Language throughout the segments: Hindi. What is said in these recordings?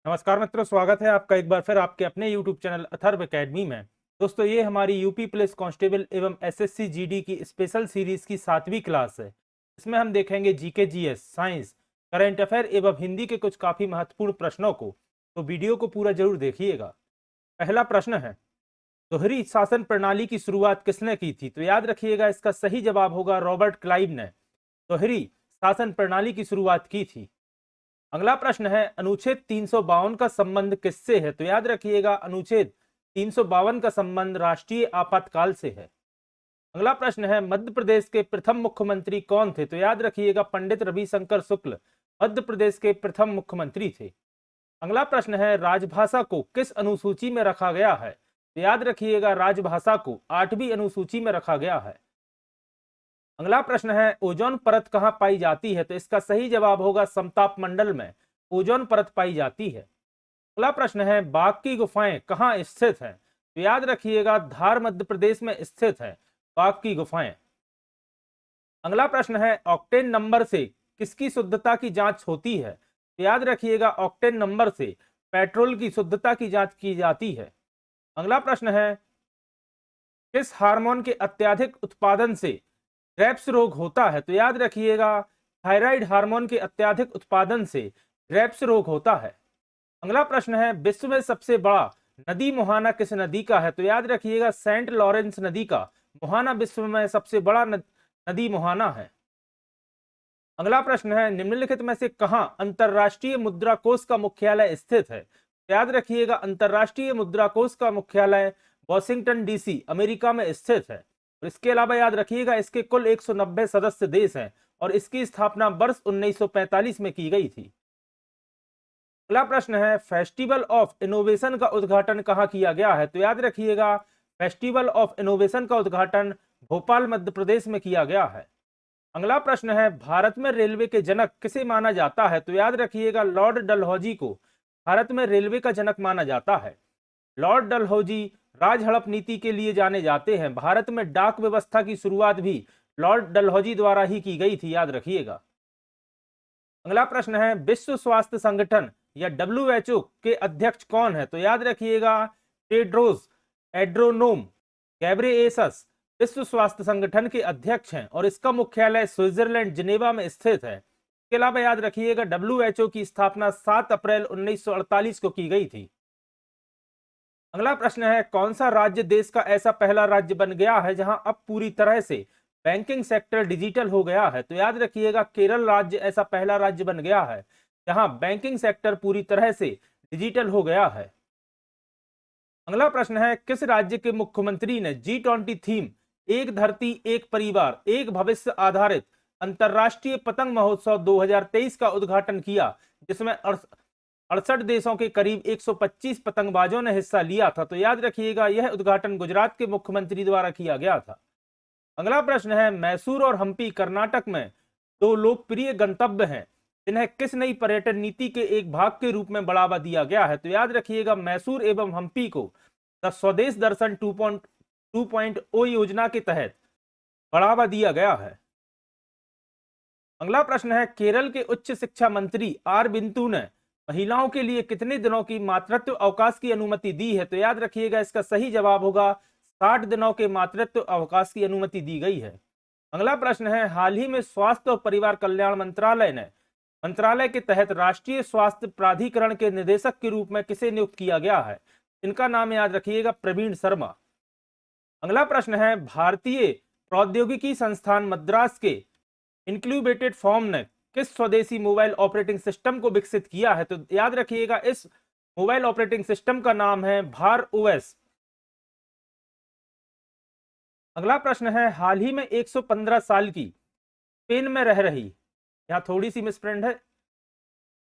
नमस्कार मित्रों, स्वागत है आपका एक बार फिर आपके अपने YouTube चैनल अथर्व एकेडमी में। दोस्तों, ये हमारी यूपी पुलिस कांस्टेबल एवं एसएससी जीडी की स्पेशल सीरीज की 7वीं क्लास है। इसमें हम देखेंगे GK, GS, science, current affair एवं हिंदी के कुछ काफी महत्वपूर्ण प्रश्नों को। तो वीडियो को पूरा जरूर देखिएगा। पहला प्रश्न है, दोहरी शासन प्रणाली की शुरुआत किसने की थी? तो याद रखिएगा, इसका सही जवाब होगा रॉबर्ट क्लाइव ने दोहरी शासन प्रणाली की शुरुआत की थी। अगला प्रश्न है, अनुच्छेद 352 का संबंध किससे है? तो याद रखिएगा, अनुच्छेद 352 का संबंध राष्ट्रीय आपातकाल से है। अगला प्रश्न है, मध्य प्रदेश के प्रथम मुख्यमंत्री कौन थे? तो याद रखिएगा, पंडित रविशंकर शुक्ल मध्य प्रदेश के प्रथम मुख्यमंत्री थे। अगला प्रश्न है, राजभाषा को किस अनुसूची में रखा गया है? तो याद रखिएगा, राजभाषा को 8वीं अनुसूची में रखा गया है। अगला प्रश्न है, ओजोन परत कहां पाई जाती है? तो इसका सही जवाब होगा समताप मंडल में ओजोन परत पाई जाती है। अगला प्रश्न है, बाघ की गुफाएं कहां स्थित हैं? तो याद रखिएगा, धार मध्य प्रदेश में स्थित है बाघ की गुफाएं। अगला प्रश्न है, ऑक्टेन नंबर से किसकी शुद्धता की जांच होती है? तो याद रखिएगा, ऑक्टेन नंबर से पेट्रोल की शुद्धता की जांच की जाती है। अगला प्रश्न है, किस हार्मोन के अत्यधिक उत्पादन से ग्रेव्स रोग होता है? तो याद रखिएगा, थायराइड हार्मोन के अत्यधिक उत्पादन से ग्रेव्स रोग होता है। अगला प्रश्न है, विश्व में सबसे बड़ा नदी मुहाना किस नदी का है? तो याद रखिएगा, सेंट लॉरेंस नदी का मुहाना विश्व में सबसे बड़ा नदी मुहाना है। अगला प्रश्न है, निम्नलिखित में से कहां अंतरराष्ट्रीय मुद्रा कोष का मुख्यालय स्थित है? तो याद रखिएगा, अंतरराष्ट्रीय मुद्रा कोष का मुख्यालय वॉशिंगटन डीसी अमेरिका में स्थित है। और इसके अलावा याद रखिएगा, इसके कुल 190 सदस्य देश हैं और इसकी स्थापना वर्ष 1945 में की गई थी। अगला प्रश्न है, फेस्टिवल ऑफ इनोवेशन का उद्घाटन कहां किया गया है? तो याद रखिएगा, फेस्टिवल ऑफ इनोवेशन का उद्घाटन भोपाल मध्य प्रदेश में किया गया है। अगला प्रश्न है, भारत में रेलवे के जनक किसे माना जाता है? तो याद रखिएगा, लॉर्ड डलहौजी को भारत में रेलवे का जनक माना जाता है। लॉर्ड डलहौजी राजहड़प नीति के लिए जाने जाते हैं। भारत में डाक व्यवस्था की शुरुआत भी लॉर्ड डलहौजी द्वारा ही की गई थी, याद रखिएगा। अगला प्रश्न है, विश्व स्वास्थ्य संगठन या WHO के अध्यक्ष कौन है? तो याद रखिएगा, टेड्रोस एड्रोनोम गैब्रिएसस विश्व स्वास्थ्य संगठन के अध्यक्ष हैं और इसका मुख्यालय स्विट्जरलैंड जिनेवा में स्थित है। इसके अलावा याद रखिएगा, WHO की स्थापना 7 अप्रैल 1948 को की गई थी। अगला प्रश्न है, कौन सा राज्य देश का ऐसा पहला राज्य बन गया है जहां अब पूरी तरह से बैंकिंग सेक्टर डिजिटल हो गया है? तो याद रखिएगा, केरल राज्य ऐसा पहला राज्य बन गया है जहां बैंकिंग सेक्टर पूरी तरह से डिजिटल हो गया है। अगला प्रश्न है, किस राज्य के मुख्यमंत्री ने G20 थीम एक धरती एक परिवार एक भविष्य आधारित अंतरराष्ट्रीय पतंग महोत्सव 2023 का उद्घाटन किया, जिसमें 68 देशों के करीब 125 पतंगबाजों ने हिस्सा लिया था? तो याद रखिएगा, यह उद्घाटन गुजरात के मुख्यमंत्री द्वारा किया गया था। अगला प्रश्न है, मैसूर और हम्पी कर्नाटक में दो लोकप्रिय गंतव्य हैं जिन्हें किस नई पर्यटन नीति के एक भाग के रूप में बढ़ावा दिया गया है? तो याद रखिएगा, मैसूर एवं हम्पी को द स्वदेश दर्शन 2.0 योजना के तहत बढ़ावा दिया गया है। अगला प्रश्न है, केरल के उच्च शिक्षा मंत्री आर बिंदु ने महिलाओं के लिए कितने दिनों की मातृत्व अवकाश की अनुमति दी है? तो याद रखिएगा, इसका सही जवाब होगा 60 दिनों के मातृत्व अवकाश की अनुमति दी गई है। अगला प्रश्न है, हाल ही में स्वास्थ्य और परिवार कल्याण मंत्रालय के तहत राष्ट्रीय स्वास्थ्य प्राधिकरण के निदेशक के रूप में किसे नियुक्त किया गया है? इनका नाम याद रखिएगा, प्रवीण शर्मा। अगला प्रश्न है, भारतीय प्रौद्योगिकी संस्थान मद्रास के इंक्यूबेटेड फॉर्म ने किस स्वदेशी मोबाइल ऑपरेटिंग सिस्टम को विकसित किया है? तो याद रखिएगा, इस मोबाइल ऑपरेटिंग सिस्टम का नाम है भार ओएस। अगला प्रश्न है, हाल ही में 115 साल की स्पेन में रह रही, यहां थोड़ी सी मिसप्रिंट है,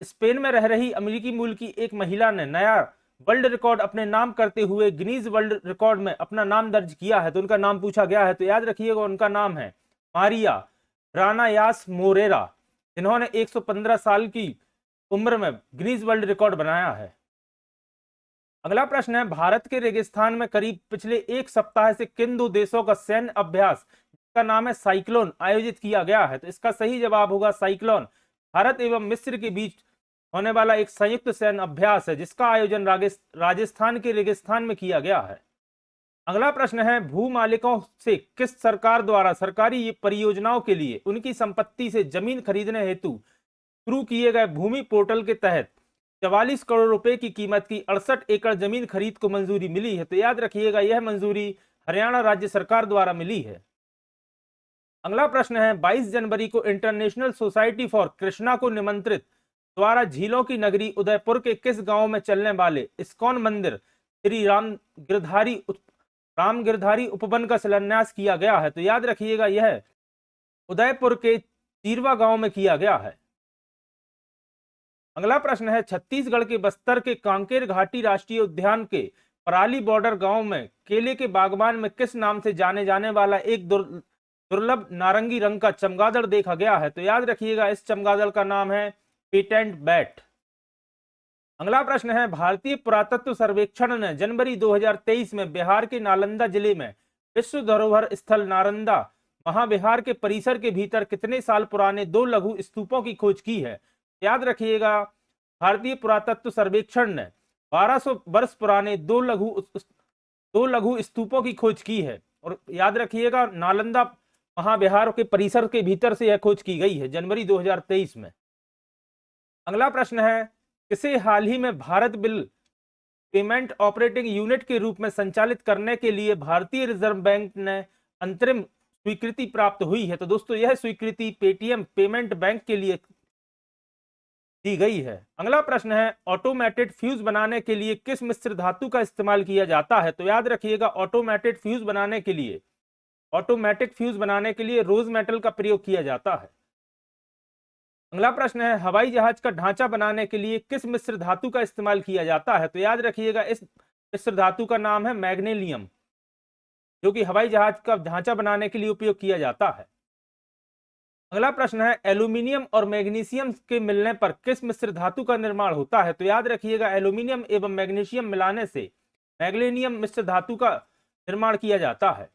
स्पेन में रह रही अमेरिकी मूल की एक महिला ने नया वर्ल्ड रिकॉर्ड अपने नाम करते हुए गिनीज वर्ल्ड रिकॉर्ड में अपना नाम दर्ज किया है। तो उनका नाम पूछा गया है, तो याद रखिएगा, उनका नाम है मारिया रानायास मोरेरा, जिन्होंने 115 साल की उम्र में गिनीज वर्ल्ड रिकॉर्ड बनाया है। अगला प्रश्न है, भारत के रेगिस्तान में करीब पिछले एक सप्ताह से किन दो देशों का सैन्य अभ्यास, जिसका नाम है साइक्लोन, आयोजित किया गया है? तो इसका सही जवाब होगा साइक्लोन। भारत एवं मिस्र के बीच होने वाला एक संयुक्त सैन्य अभ्यास है जिसका आयोजन राजस्थान के रेगिस्तान में किया गया है। अगला प्रश्न है, भू मालिकों से किस सरकार द्वारा सरकारी परियोजनाओं के लिए उनकी संपत्ति से जमीन खरीदने हेतु शुरू किए गए भूमि पोर्टल के तहत 44 करोड़ रुपए की कीमत की 68 एकड़ जमीन खरीद को मंजूरी मिली है? तो याद रखिएगा यह मंजूरी हरियाणा राज्य सरकार द्वारा मिली है। अगला प्रश्न है, 22 जनवरी को इंटरनेशनल सोसाइटी फॉर कृष्णा को निमंत्रित द्वारा झीलों की नगरी उदयपुर के किस गांव में चलने वाले इस्कॉन मंदिर श्री राम गिरधारी उपवन का शिलान्यास किया गया है? तो याद रखिएगा यह उदयपुर के चीरवा गांव में किया गया है। अगला प्रश्न है, छत्तीसगढ़ के बस्तर के कांकेर घाटी राष्ट्रीय उद्यान के पराली बॉर्डर गांव में केले के बागवान में किस नाम से जाने जाने वाला एक दुर्लभ नारंगी रंग का चमगादड़ देखा गया है? तो याद रखिएगा इस चमगादड़ का नाम है पेटेंट बैट। अगला प्रश्न है, भारतीय पुरातत्व सर्वेक्षण ने जनवरी 2023 में बिहार के नालंदा जिले में विश्व धरोहर स्थल नालंदा महाविहार के परिसर के भीतर कितने साल पुराने 2 लघु स्तूपों की खोज की है? याद रखिएगा भारतीय पुरातत्व सर्वेक्षण ने 1200 वर्ष पुराने 2 लघु स्तूपों की खोज की है। और याद रखिएगा नालंदा महाविहार के परिसर के भीतर से यह खोज की गई है जनवरी 2023 में। अगला प्रश्न है, किसे हाल ही में Bharat bill payment operating unit के रूप में संचालित करने के लिए भारतीय रिजर्व बैंक ने अंतरिम स्वीकृति प्राप्त हुई है? तो दोस्तों यह स्वीकृति पेटीएम पेमेंट बैंक के लिए दी गई है। अगला प्रश्न है, ऑटोमेटेड फ्यूज बनाने के लिए किस मिश्र धातु का इस्तेमाल किया जाता है? तो याद रखिएगा ऑटोमेटेड फ्यूज बनाने के लिए ऑटोमेटिक फ्यूज बनाने के लिए रोज मेटल का प्रयोग किया जाता है। अगला प्रश्न है, हवाई जहाज का ढांचा बनाने के लिए किस मिश्र धातु का इस्तेमाल किया जाता है? तो याद रखिएगा इस मिश्र धातु का नाम है मैग्नीशियम, जो कि हवाई जहाज का ढांचा बनाने के लिए उपयोग किया जाता है। अगला प्रश्न है, एल्यूमिनियम और मैग्नीशियम के मिलने पर किस मिश्र धातु का निर्माण होता है? तो याद रखिएगा एल्यूमिनियम एवं मैग्नीशियम मिलाने से मैग्नीशियम मिश्र धातु का निर्माण किया जाता है।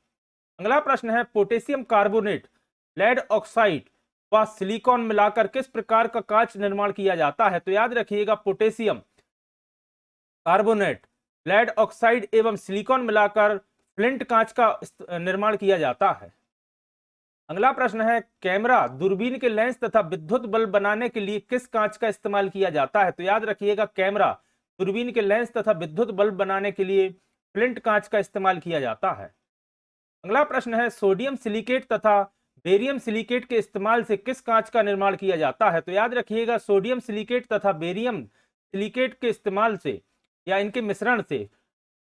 अगला प्रश्न है, पोटेशियम कार्बोनेट, लेड ऑक्साइड व सिलिकॉन मिलाकर किस प्रकार का कांच निर्माण किया जाता है? तो याद रखिएगा पोटेशियम कार्बोनेट, लेड ऑक्साइड एवं सिलिकॉन मिलाकर फ्लिंट कांच का निर्माण किया जाता है। अगला प्रश्न है, कैमरा दूरबीन के लेंस तथा विद्युत बल्ब बनाने के लिए किस कांच का इस्तेमाल किया जाता है? तो याद रखिएगा कैमरा दूरबीन के लेंस तथा विद्युत बल्ब बनाने के लिए फ्लिंट कांच का इस्तेमाल किया जाता है। अगला प्रश्न है, सोडियम सिलिकेट तथा बेरियम सिलिकेट के इस्तेमाल से किस कांच का निर्माण किया जाता है? तो याद रखिएगा सोडियम सिलिकेट तथा बेरियम सिलिकेट के इस्तेमाल से या इनके मिश्रण से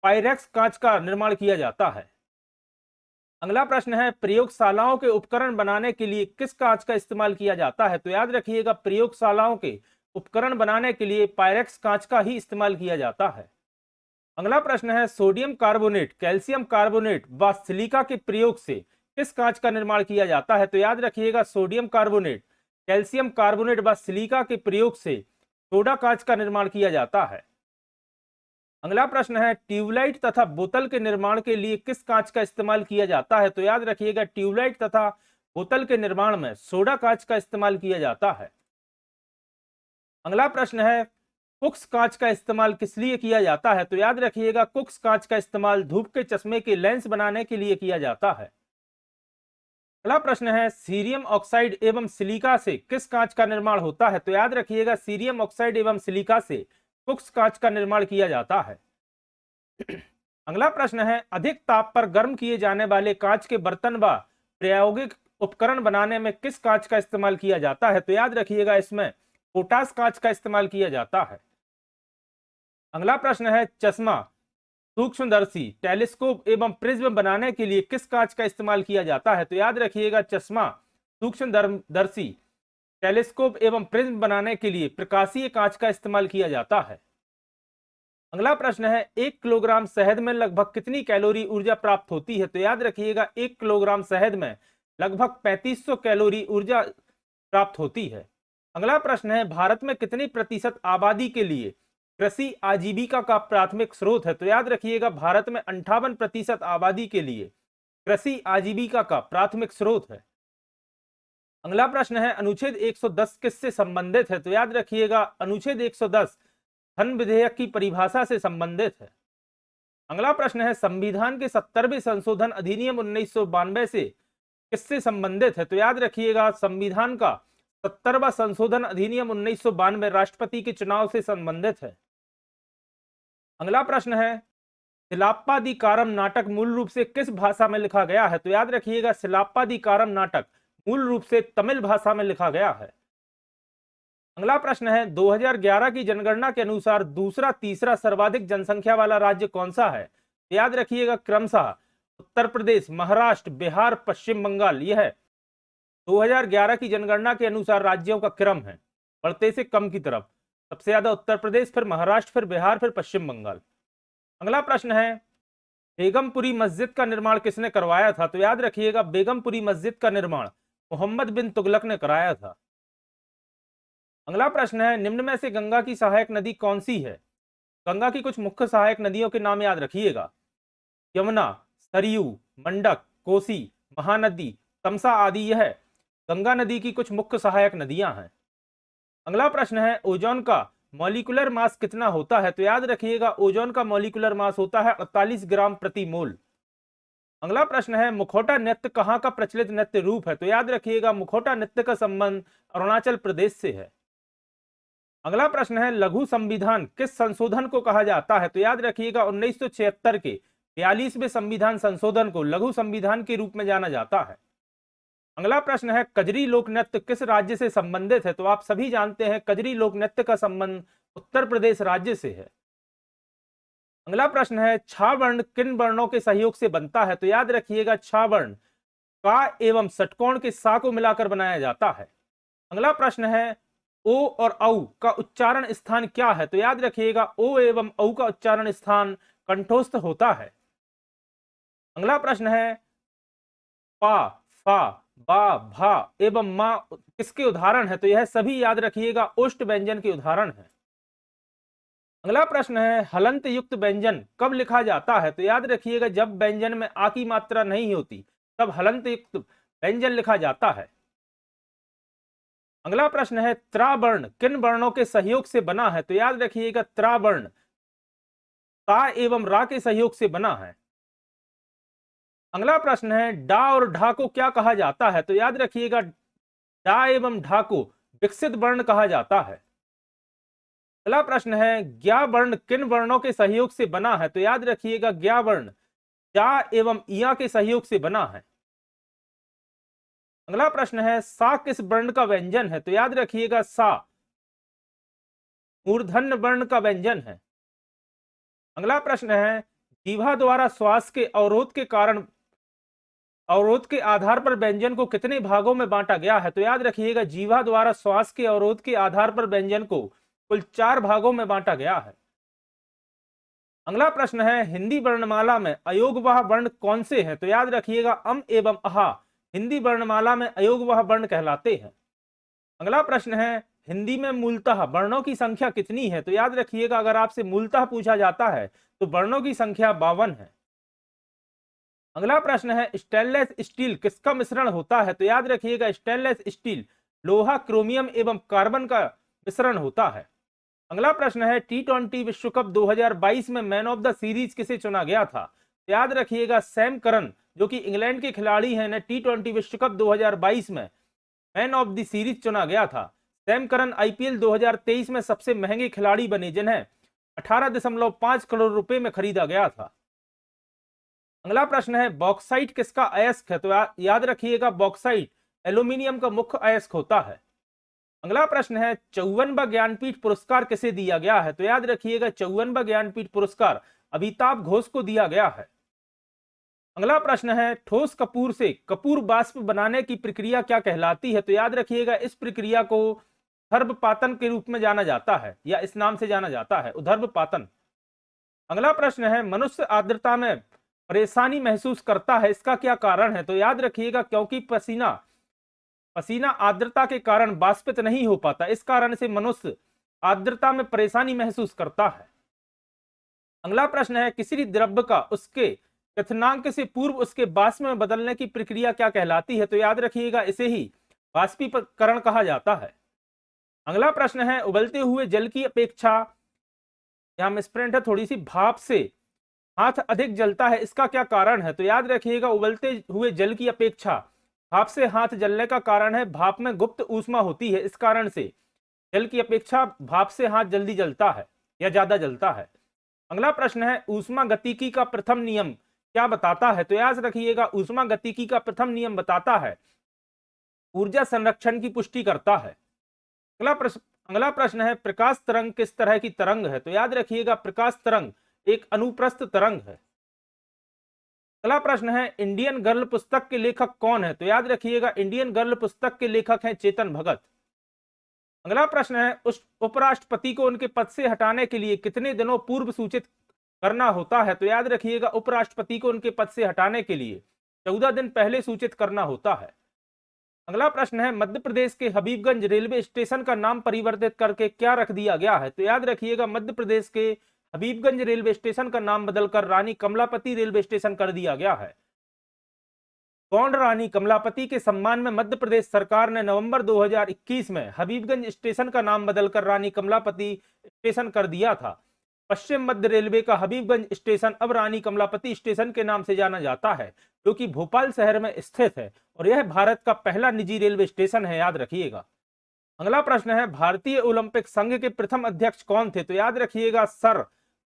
पायरेक्स कांच का निर्माण किया जाता है। अगला प्रश्न है, प्रयोगशालाओं के उपकरण बनाने के लिए किस कांच का इस्तेमाल किया जाता है? तो याद रखिएगा प्रयोगशालाओं के उपकरण बनाने के लिए पायरेक्स कांच का ही इस्तेमाल किया जाता है। अगला प्रश्न है, सोडियम कार्बोनेट, कैल्शियम कार्बोनेट व सिलिका के प्रयोग से किस कांच का निर्माण किया जाता है? तो याद रखिएगा सोडियम कार्बोनेट, कैल्शियम कार्बोनेट व सिलिका के प्रयोग से सोडा कांच का निर्माण किया जाता है। अगला प्रश्न है, ट्यूबलाइट तथा बोतल के निर्माण के लिए किस कांच का इस्तेमाल किया जाता है? तो याद रखिएगा ट्यूबलाइट तथा बोतल के निर्माण में सोडा कांच का इस्तेमाल किया जाता है। अगला प्रश्न है, कुक्स कांच का इस्तेमाल किस लिए किया जाता है? तो याद रखिएगा कुक्स कांच का इस्तेमाल धूप के चश्मे के लेंस बनाने के लिए किया जाता है। अगला प्रश्न है, सीरियम ऑक्साइड एवं सिलिका से किस कांच का निर्माण होता है? तो याद रखिएगा सीरियम ऑक्साइड एवं सिलिका से कुक्स कांच का निर्माण किया जाता है। अगला प्रश्न है, अधिक ताप पर गर्म किए जाने वाले कांच के बर्तन व प्रायोगिक उपकरण बनाने में किस कांच का इस्तेमाल किया जाता है? तो याद रखिएगा इसमें पोटास कांच का इस्तेमाल किया जाता है। अगला प्रश्न है, चश्मा, सूक्ष्मदर्शी, टेलीस्कोप एवं प्रिज्म बनाने के लिए किस कांच का इस्तेमाल किया जाता है? तो याद रखिएगा चश्मा, सूक्ष्मदर्शी, टेलीस्कोप एवं प्रिज्म बनाने के लिए प्रकाशीय कांच का इस्तेमाल किया जाता है। अगला प्रश्न है, 1 किलोग्राम शहद में लगभग कितनी कैलोरी ऊर्जा प्राप्त होती है? तो याद रखिएगा 1 किलोग्राम शहद में लगभग 3500 कैलोरी ऊर्जा प्राप्त होती है। अगला प्रश्न है, भारत में कितनी प्रतिशत आबादी के लिए कृषि आजीविका का प्राथमिक स्रोत है? तो याद रखिएगा भारत में 58% आबादी के लिए कृषि आजीविका का प्राथमिक स्रोत है। अगला प्रश्न है अनुच्छेद 110 किससे संबंधित है? तो याद रखिएगा अनुच्छेद 110 धन विधेयक की परिभाषा से संबंधित है। अगला प्रश्न है संविधान के 70वें संशोधन अधिनियम 1992 से किससे संबंधित है? तो याद रखिएगा संविधान का 70वां संशोधन अधिनियम 1992 राष्ट्रपति के चुनाव से संबंधित है। अगला प्रश्न है सिलाप्पादिकारम नाटक मूल रूप से किस भाषा में लिखा गया है? तो याद रखिएगा सिलाप्पादिकारम नाटक मूल रूप से तमिल भाषा में लिखा गया है। अगला प्रश्न है 2011 की जनगणना के अनुसार दूसरा तीसरा सर्वाधिक जनसंख्या वाला राज्य कौन सा है? याद रखिएगा क्रमशः उत्तर प्रदेश, महाराष्ट्र, बिहार, पश्चिम बंगाल। यह 2011 की जनगणना के अनुसार राज्यों का क्रम है बढ़ते से कम की तरफ। सबसे ज्यादा उत्तर प्रदेश, फिर महाराष्ट्र, फिर बिहार, फिर पश्चिम बंगाल। अगला प्रश्न है बेगमपुरी मस्जिद का निर्माण किसने करवाया था? तो याद रखिएगा बेगमपुरी मस्जिद का निर्माण मोहम्मद बिन तुगलक ने कराया था। अगला प्रश्न है निम्न में से गंगा की सहायक नदी कौन सी है? गंगा की कुछ मुख्य सहायक नदियों के नाम याद रखिएगा यमुना, सरयू, मंडक, कोसी, महानदी, तमसा आदि। यह गंगा नदी की कुछ मुख्य सहायक नदियां हैं। अगला प्रश्न है ओजोन का मॉलिक्यूलर मास कितना होता है? तो याद रखिएगा ओजोन का मॉलिक्यूलर मास होता है 48 ग्राम प्रति मोल। अगला प्रश्न है मुखौटा नृत्य कहाँ का प्रचलित नृत्य रूप है? तो याद रखिएगा मुखौटा नृत्य का संबंध अरुणाचल प्रदेश से है। अगला प्रश्न है लघु संविधान किस संशोधन को कहा जाता है? तो याद रखिएगा 1976 के 42वें संविधान संशोधन को लघु संविधान के रूप में जाना जाता है। अगला प्रश्न है कजरी लोक नृत्य किस राज्य से संबंधित है? तो आप सभी जानते हैं कजरी लोक नृत्य का संबंध उत्तर प्रदेश राज्य से है। अगला प्रश्न है छा वर्ण किन वर्णों के सहयोग से बनता है? तो याद रखिएगा छा वर्ण का एवं षटकोण के सा को मिलाकर बनाया जाता है। अगला प्रश्न है ओ और औ का उच्चारण स्थान क्या है? तो याद रखिएगा ओ एवं औ का उच्चारण स्थान कंठोस्थ होता है। अगला प्रश्न है पा, फा, बा, भा एवं मा किसके उदाहरण है? तो यह सभी याद रखिएगा ओष्ठ व्यंजन के उदाहरण है। अगला प्रश्न है हलंत युक्त व्यंजन कब लिखा जाता है? तो याद रखिएगा जब व्यंजन में आ की मात्रा नहीं होती तब हलंत युक्त व्यंजन लिखा जाता है। अगला प्रश्न है त्रा वर्ण किन वर्णों के सहयोग से बना है? तो याद रखिएगा त्रा वर्ण ता एवं रा के सहयोग से बना है। अगला प्रश्न है डा और ढा को क्या कहा जाता है? तो याद रखिएगा डा एवं ढा को विकसित वर्ण कहा जाता है। अगला प्रश्न है ज्ञा वर्ण किन वर्णों के सहयोग से बना है? तो याद रखिएगा ज्ञा वर्ण जा एवं इया के सहयोग से बना है। अगला प्रश्न है सा किस वर्ण का व्यंजन है? तो याद रखिएगा सा मूर्धन्य वर्ण का व्यंजन है। अगला प्रश्न है जीवा द्वारा श्वास के अवरोध के आधार पर व्यंजन को कितने भागों में बांटा गया है? तो याद रखिएगा जीवा द्वारा श्वास के अवरोध के आधार पर व्यंजन को कुल 4 भागों में बांटा गया है। अगला प्रश्न है हिंदी वर्णमाला में अयोगवाह वर्ण कौन से हैं? तो याद रखिएगा अम एवं अहा हिंदी वर्णमाला में अयोगवाह वर्ण कहलाते हैं। अगला प्रश्न है हिंदी में मूलतः वर्णों की संख्या कितनी है? तो याद रखिएगा अगर आपसे मूलतः पूछा जाता है तो वर्णों की संख्या 52 है। अगला प्रश्न है स्टेनलेस स्टील किसका मिश्रण होता है? तो याद रखिएगा स्टेनलेस स्टील लोहा, क्रोमियम एवं कार्बन का मिश्रण होता है। अगला प्रश्न है T20 विश्व कप 2022 में मैन ऑफ द सीरीज किसे चुना गया था? तो याद रखिएगा सैम करन जो कि इंग्लैंड के खिलाड़ी हैं ने T20 विश्व कप 2022 में मैन ऑफ द सीरीज चुना गया था। सैम करन IPL 2023 में सबसे महंगे खिलाड़ी बने जिन्हें 18.5 करोड़ रुपए में खरीदा गया था। अगला प्रश्न है बॉक्साइट किसका अयस्क है? तो याद रखिएगा बॉक्साइट एल्यूमिनियम का मुख्य अयस्क होता है। अगला प्रश्न है 54वां ज्ञानपीठ पुरस्कार किसे दिया गया है? तो याद रखिएगा 54वां ज्ञानपीठ पुरस्कार अमिताभ घोष को दिया गया है। अगला प्रश्न है ठोस कपूर से कपूर वाष्प बनाने की प्रक्रिया क्या कहलाती है? तो याद रखिएगा इस प्रक्रिया को उदर्भपातन के रूप में जाना जाता है या इस नाम से जाना जाता है उदर्भपातन। अगला प्रश्न है मनुष्य आर्द्रता में परेशानी महसूस करता है, इसका क्या कारण है? तो याद रखिएगा क्योंकि पसीना आर्द्रता के कारण वाष्पित नहीं हो पाता, इस कारण से मनुष्य आर्द्रता में परेशानी महसूस करता है। अगला प्रश्न है किसी द्रव्य का उसके क्वथनांक से पूर्व उसके वाष्प में बदलने की प्रक्रिया क्या कहलाती है? तो याद रखिएगा इसे ही वाष्पीकरण कहा जाता है। अगला प्रश्न है, उबलते हुए जल की अपेक्षा, यहां मिसप्रिंट है थोड़ी सी, भाप से हाथ अधिक जलता है, इसका क्या कारण है? तो याद रखिएगा, उबलते हुए जल की अपेक्षा भाप से हाथ जलने का कारण है भाप में गुप्त ऊष्मा होती है, इस कारण से जल की अपेक्षा भाप से हाथ जल्दी जलता है या ज्यादा जलता है। अगला प्रश्न है, ऊष्मा गतिकी का प्रथम नियम क्या बताता है? तो याद रखिएगा, ऊष्मा गतिकी का प्रथम नियम बताता है ऊर्जा संरक्षण की पुष्टि करता है। अगला प्रश्न है, प्रकाश तरंग किस तरह की तरंग है? तो याद रखिएगा, प्रकाश तरंग एक अनुप्रस्थ तरंग है। अगला प्रश्न है, इंडियन गर्ल पुस्तक के लेखक कौन है? तो याद रखिएगा, इंडियन गर्ल पुस्तक के लेखक हैं चेतन भगत। अगला प्रश्न है, उस उपराष्ट्रपति को उनके पद से हटाने के लिए कितने दिनों पूर्व सूचित करना होता है? तो याद रखिएगा, उपराष्ट्रपति को उनके पद से हटाने के लिए 14 दिन पहले सूचित करना होता है। अगला प्रश्न है, मध्य प्रदेश के हबीबगंज रेलवे स्टेशन का नाम परिवर्तित करके क्या रख दिया गया है? तो याद रखिएगा, मध्य प्रदेश के हबीबगंज रेलवे स्टेशन का नाम बदलकर रानी कमलापति रेलवे स्टेशन कर दिया गया है। कौन रानी कमलापति के सम्मान में मध्य प्रदेश सरकार ने नवंबर 2021 में हबीबगंज स्टेशन का नाम बदलकर रानी कमलापति स्टेशन कर दिया था। पश्चिम मध्य रेलवे का हबीबगंज स्टेशन अब रानी कमलापति स्टेशन के नाम से जाना जाता है, जो कि भोपाल शहर में स्थित है, और यह भारत का पहला निजी रेलवे स्टेशन है, याद रखिएगा। अगला प्रश्न है, भारतीय ओलंपिक संघ के प्रथम अध्यक्ष कौन थे? तो याद रखिएगा, सर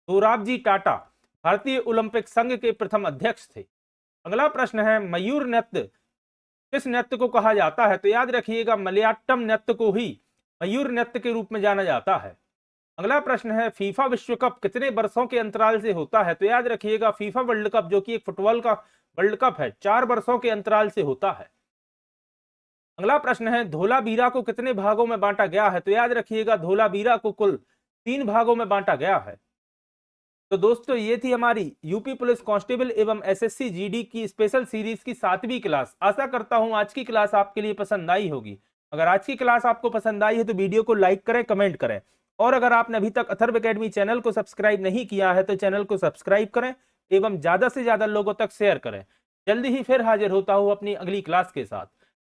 दोराबजी टाटा भारतीय ओलंपिक संघ के प्रथम अध्यक्ष थे। अगला प्रश्न है, मयूर नृत्य किस नृत्य को कहा जाता है? तो याद रखिएगा, मलयाट्टम नृत्य को ही मयूर नृत्य के रूप में जाना जाता है। अगला प्रश्न है, फीफा विश्व कप कितने वर्षों के अंतराल से होता है? तो याद रखिएगा, फीफा वर्ल्ड कप, जो कि एक फुटबॉल का वर्ल्ड कप है, 4 वर्षों के अंतराल से होता है। अगला प्रश्न है, धोलावीरा को कितने भागों में बांटा गया है? तो याद रखिएगा, धोलावीरा को कुल 3 भागों में बांटा गया है। तो दोस्तों, ये थी हमारी यूपी पुलिस कांस्टेबल एवं एसएससी जीडी की स्पेशल सीरीज की 7वीं क्लास। आशा करता हूं आज की क्लास आपके लिए पसंद आई होगी। अगर आज की क्लास आपको पसंद आई है तो वीडियो को लाइक करें, कमेंट करें, और अगर आपने अभी तक अथर्व एकेडमी चैनल को सब्सक्राइब नहीं किया है तो चैनल को सब्सक्राइब करें एवं ज्यादा से ज्यादा लोगों तक शेयर करें। जल्दी ही फिर हाजिर होता हूं अपनी अगली क्लास के साथ।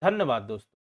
धन्यवाद दोस्तों।